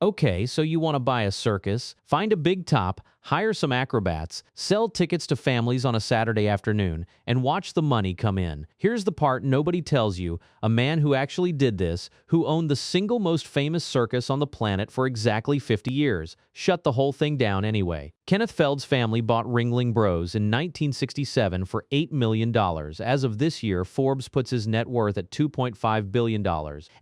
Okay, so you want to buy a circus, find a big top, hire some acrobats, sell tickets to families on a Saturday afternoon, and watch the money come in. Here's the part nobody tells you: a man who actually did this, who owned the single most famous circus on the planet for exactly 50 years, shut the whole thing down anyway. Kenneth Feld's family bought Ringling Bros in 1967 for $8 million. As of this year, Forbes puts his net worth at $2.5 billion.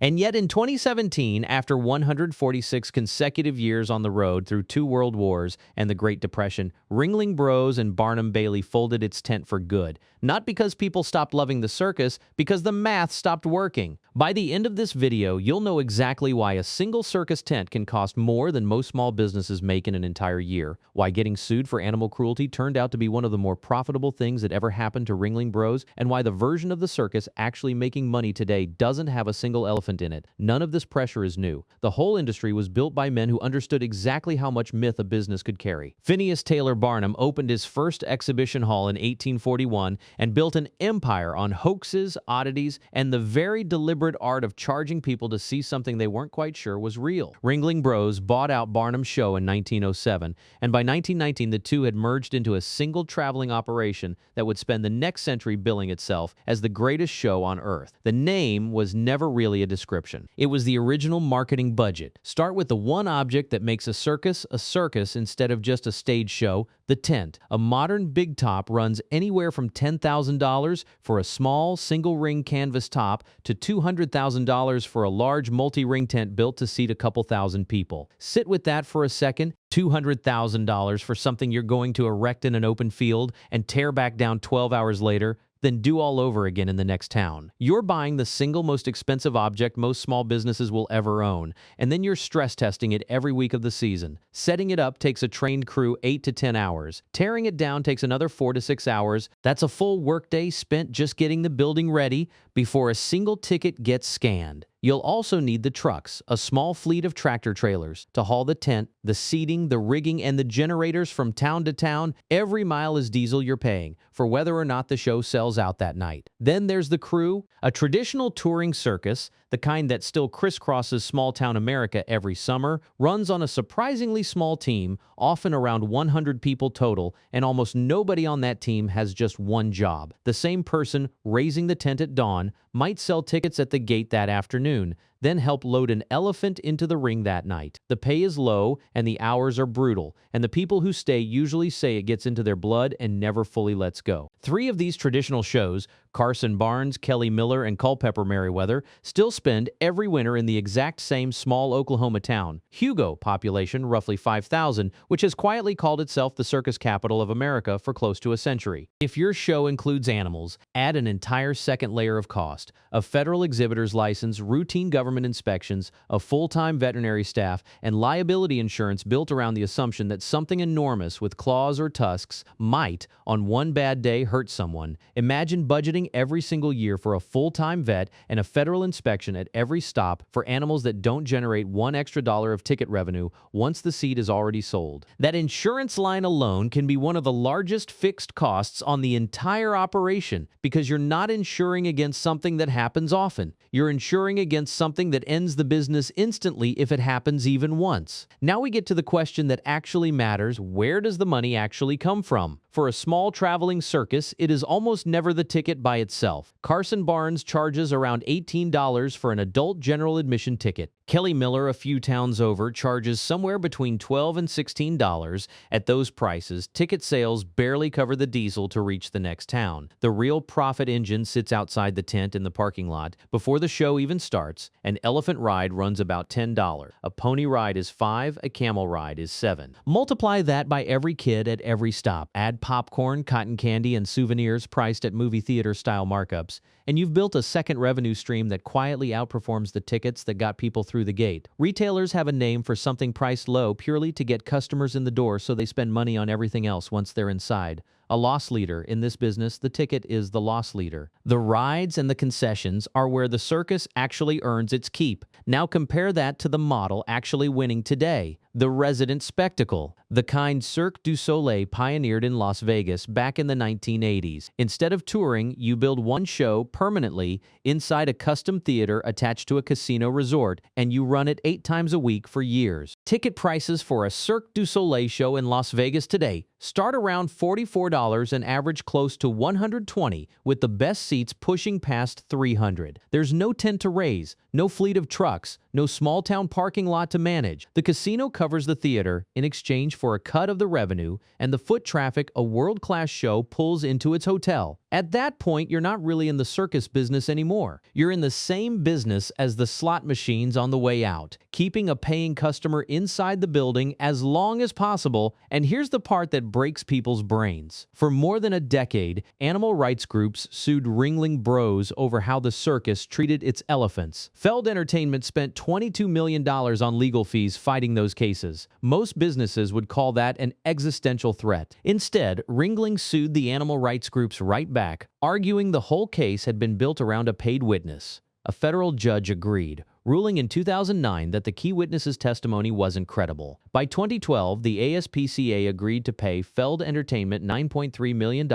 And yet in 2017, after 146 consecutive years on the road through two world wars and the Great Depression, Ringling Bros and Barnum Bailey folded its tent for good. Not because people stopped loving the circus, because the math stopped working. By the end of this video, you'll know exactly why a single circus tent can cost more than most small businesses make in an entire year, why getting sued for animal cruelty turned out to be one of the more profitable things that ever happened to Ringling Bros, and why the version of the circus actually making money today doesn't have a single elephant in it. None of this pressure is new. The whole industry was built by men who understood exactly how much myth a business could carry. Phineas Taylor Barnum opened his first exhibition hall in 1841 and built an empire on hoaxes, oddities, and the very deliberate art of charging people to see something they weren't quite sure was real. Ringling Bros bought out Barnum's show in 1907, and by 1919 the two had merged into a single traveling operation that would spend the next century billing itself as the greatest show on earth. The name was never really a description. It was the original marketing budget. Start with the one object that makes a circus instead of just a stage show: the tent. A modern big top runs anywhere from $10,000 for a small single-ring canvas top to $200,000 for a large multi-ring tent built to seat a couple thousand people. Sit with that for a second. $200,000 for something you're going to erect in an open field and tear back down 12 hours later, then do all over again in the next town. You're buying the single most expensive object most small businesses will ever own, and then you're stress testing it every week of the season. Setting it up takes a trained crew 8 to 10 hours. Tearing it down takes another 4 to 6 hours. That's a full workday spent just getting the building ready before a single ticket gets scanned. You'll also need the trucks, a small fleet of tractor trailers, to haul the tent, the seating, the rigging, and the generators from town to town. Every mile is diesel you're paying for whether or not the show sells out that night. Then there's the crew. A traditional touring circus, the kind that still crisscrosses small-town America every summer, runs on a surprisingly small team, often around 100 people total, and almost nobody on that team has just one job. The same person raising the tent at dawn might sell tickets at the gate that afternoon, then help load an elephant into the ring that night. The pay is low and the hours are brutal, and the people who stay usually say it gets into their blood and never fully lets go. 3 of these traditional shows, Carson Barnes, Kelly Miller, and Culpeper Merriweather, still spend every winter in the exact same small Oklahoma town. Hugo, population roughly 5,000, which has quietly called itself the circus capital of America for close to a century. If your show includes animals, add an entire second layer of cost: a federal exhibitor's license, routine government inspections, a full-time veterinary staff, and liability insurance built around the assumption that something enormous with claws or tusks might, on one bad day, hurt someone. Imagine budgeting every single year for a full-time vet and a federal inspection at every stop for animals that don't generate $1 extra of ticket revenue once the seat is already sold. That insurance line alone can be one of the largest fixed costs on the entire operation, because you're not insuring against something that happens often. You're insuring against something that ends the business instantly if it happens even once. Now we get to the question that actually matters: where does the money actually come from? For a small traveling circus, it is almost never the ticket by itself. Carson Barnes charges around $18 for an adult general admission ticket. Kelly Miller, a few towns over, charges somewhere between $12 and $16. At those prices, ticket sales barely cover the diesel to reach the next town. The real profit engine sits outside the tent in the parking lot. Before the show even starts, an elephant ride runs about $10. A pony ride is $5, a camel ride is $7. Multiply that by every kid at every stop. Add popcorn, cotton candy, and souvenirs priced at movie theater-style markups, and you've built a second revenue stream that quietly outperforms the tickets that got people through the gate. Retailers have a name for something priced low purely to get customers in the door so they spend money on everything else once they're inside: a loss leader. In this business, the ticket is the loss leader. The rides and the concessions are where the circus actually earns its keep. Now compare that to the model actually winning today, the resident spectacle, the kind Cirque du Soleil pioneered in Las Vegas back in the 1980s. Instead of touring, you build one show permanently inside a custom theater attached to a casino resort, and you run it 8 times a week for years. Ticket prices for a Cirque du Soleil show in Las Vegas today start around $44 and average close to $120, with the best seats pushing past $300. There's no tent to raise, no fleet of trucks, no small-town parking lot to manage. The casino covers the theater in exchange for a cut of the revenue, and the foot traffic a world-class show pulls into its hotel. At that point, you're not really in the circus business anymore. You're in the same business as the slot machines on the way out, keeping a paying customer inside the building as long as possible. And here's the part that breaks people's brains. For more than a decade, animal rights groups sued Ringling Bros over how the circus treated its elephants. Feld Entertainment spent $22 million on legal fees fighting those cases. Most businesses would call that an existential threat. Instead, Ringling sued the animal rights groups right back, arguing the whole case had been built around a paid witness. A federal judge agreed, ruling in 2009 that the key witness's testimony wasn't credible. By 2012, the ASPCA agreed to pay Feld Entertainment $9.3 million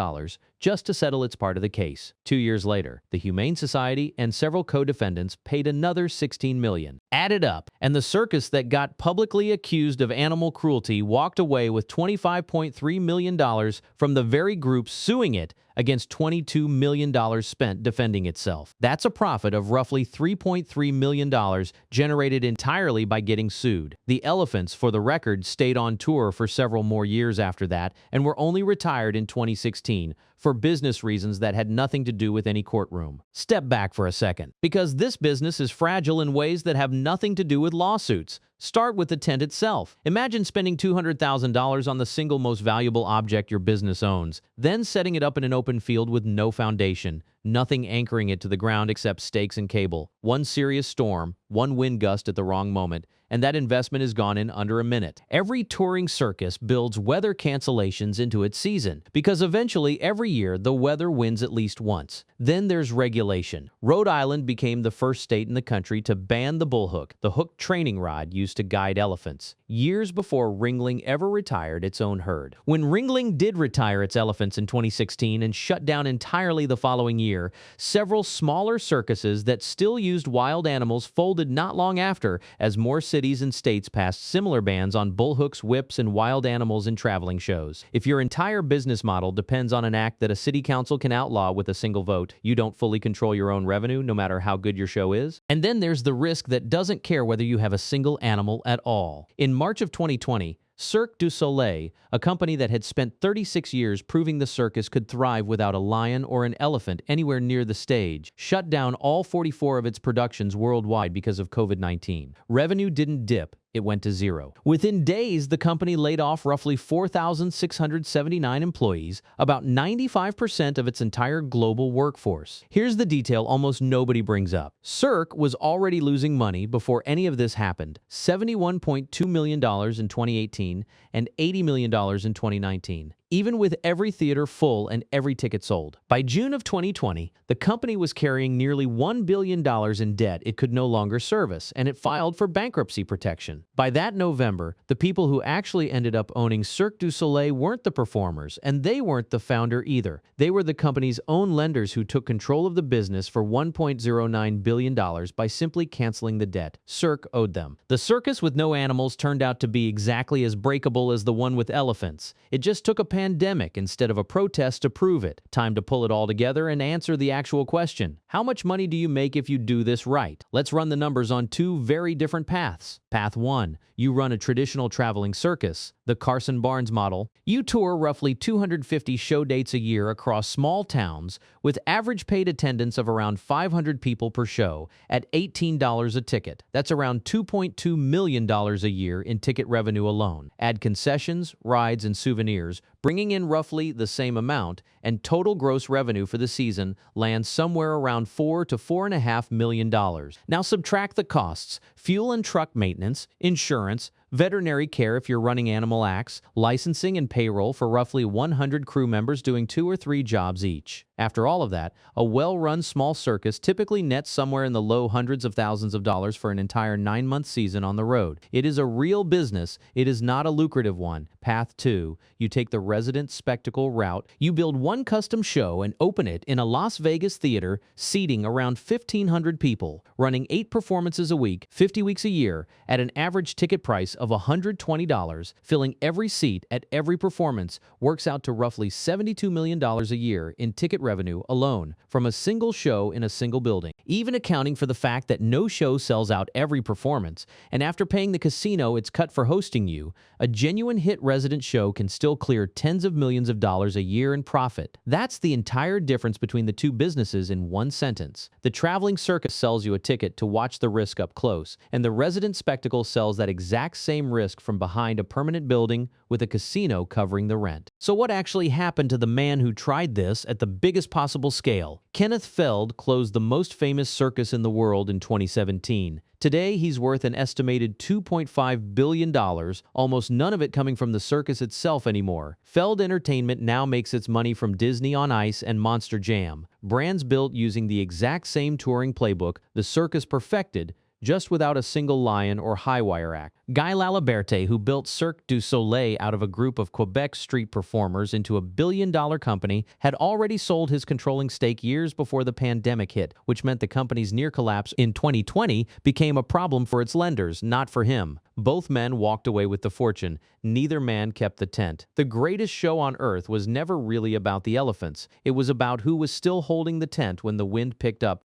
just to settle its part of the case. 2 years later, the Humane Society and several co-defendants paid another $16 million. Added up, and the circus that got publicly accused of animal cruelty walked away with $25.3 million from the very group suing it against $22 million spent defending itself. That's a profit of roughly $3.3 million generated entirely by getting sued. The elephants, for the record, stayed on tour for several more years after that and were only retired in 2016 for business reasons that had nothing to do with any courtroom. Step back for a second, because this business is fragile in ways that have nothing to do with lawsuits. Start with the tent itself. Imagine spending $200,000 on the single most valuable object your business owns, then setting it up in an open field with no foundation, nothing anchoring it to the ground except stakes and cable. One serious storm, one wind gust at the wrong moment, and that investment is gone in under a minute. Every touring circus builds weather cancellations into its season, because eventually every year the weather wins at least once. Then there's regulation. Rhode Island became the first state in the country to ban the bullhook, the hook training rod used to guide elephants, years before Ringling ever retired its own herd. When Ringling did retire its elephants in 2016 and shut down entirely the following year, several smaller circuses that still used wild animals folded not long after, as more cities and states passed similar bans on bullhooks, whips, and wild animals in traveling shows. If your entire business model depends on an act that a city council can outlaw with a single vote, you don't fully control your own revenue, no matter how good your show is. And then there's the risk that doesn't care whether you have a single animal at all. In March of 2020, Cirque du Soleil, a company that had spent 36 years proving the circus could thrive without a lion or an elephant anywhere near the stage, shut down all 44 of its productions worldwide because of COVID-19. Revenue didn't dip. It went to zero. Within days, the company laid off roughly 4,679 employees, about 95% of its entire global workforce. Here's the detail almost nobody brings up. Cirque was already losing money before any of this happened, $71.2 million in 2018 and $80 million in 2019. Even with every theater full and every ticket sold. By June of 2020, the company was carrying nearly $1 billion in debt it could no longer service, and it filed for bankruptcy protection. By that November, the people who actually ended up owning Cirque du Soleil weren't the performers, and they weren't the founder either. They were the company's own lenders who took control of the business for $1.09 billion by simply canceling the debt Cirque owed them. The circus with no animals turned out to be exactly as breakable as the one with elephants. It just took a pandemic instead of a protest to prove it. Time to pull it all together and answer the actual question. How much money do you make if you do this right? Let's run the numbers on two very different paths. Path 1. You run a traditional traveling circus, the Carson Barnes model. You tour roughly 250 show dates a year across small towns with average paid attendance of around 500 people per show at $18 a ticket. That's around $2.2 million a year in ticket revenue alone. Add concessions, rides, and souvenirs, bringing in roughly the same amount, and total gross revenue for the season lands somewhere around $4 to $4.5 million. Now subtract the costs, fuel and truck maintenance, insurance, veterinary care if you're running animal acts, licensing and payroll for roughly 100 crew members doing 2 or 3 jobs each. After all of that, a well-run small circus typically nets somewhere in the low hundreds of thousands of dollars for an entire 9-month season on the road. It is a real business. It is not a lucrative one. Path 2. You take the resident spectacle route. You build one custom show and open it in a Las Vegas theater, seating around 1,500 people, running 8 performances a week, 50 weeks a year, at an average ticket price of $120, filling every seat at every performance works out to roughly $72 million a year in ticket revenue alone from a single show in a single building. Even accounting for the fact that no show sells out every performance, and after paying the casino its cut for hosting you, a genuine hit resident show can still clear tens of millions of dollars a year in profit. That's the entire difference between the two businesses in one sentence. The traveling circus sells you a ticket to watch the risk up close, and the resident spectacle sells that exact same risk from behind a permanent building with a casino covering the rent. So what actually happened to the man who tried this at the biggest possible scale? Kenneth Feld closed the most famous circus in the world in 2017. Today, he's worth an estimated $2.5 billion, almost none of it coming from the circus itself anymore. Feld Entertainment now makes its money from Disney on Ice and Monster Jam, brands built using the exact same touring playbook the circus perfected, just without a single lion or high-wire act. Guy Laliberte, who built Cirque du Soleil out of a group of Quebec street performers into a billion-dollar company, had already sold his controlling stake years before the pandemic hit, which meant the company's near collapse in 2020 became a problem for its lenders, not for him. Both men walked away with the fortune. Neither man kept the tent. The greatest show on earth was never really about the elephants. It was about who was still holding the tent when the wind picked up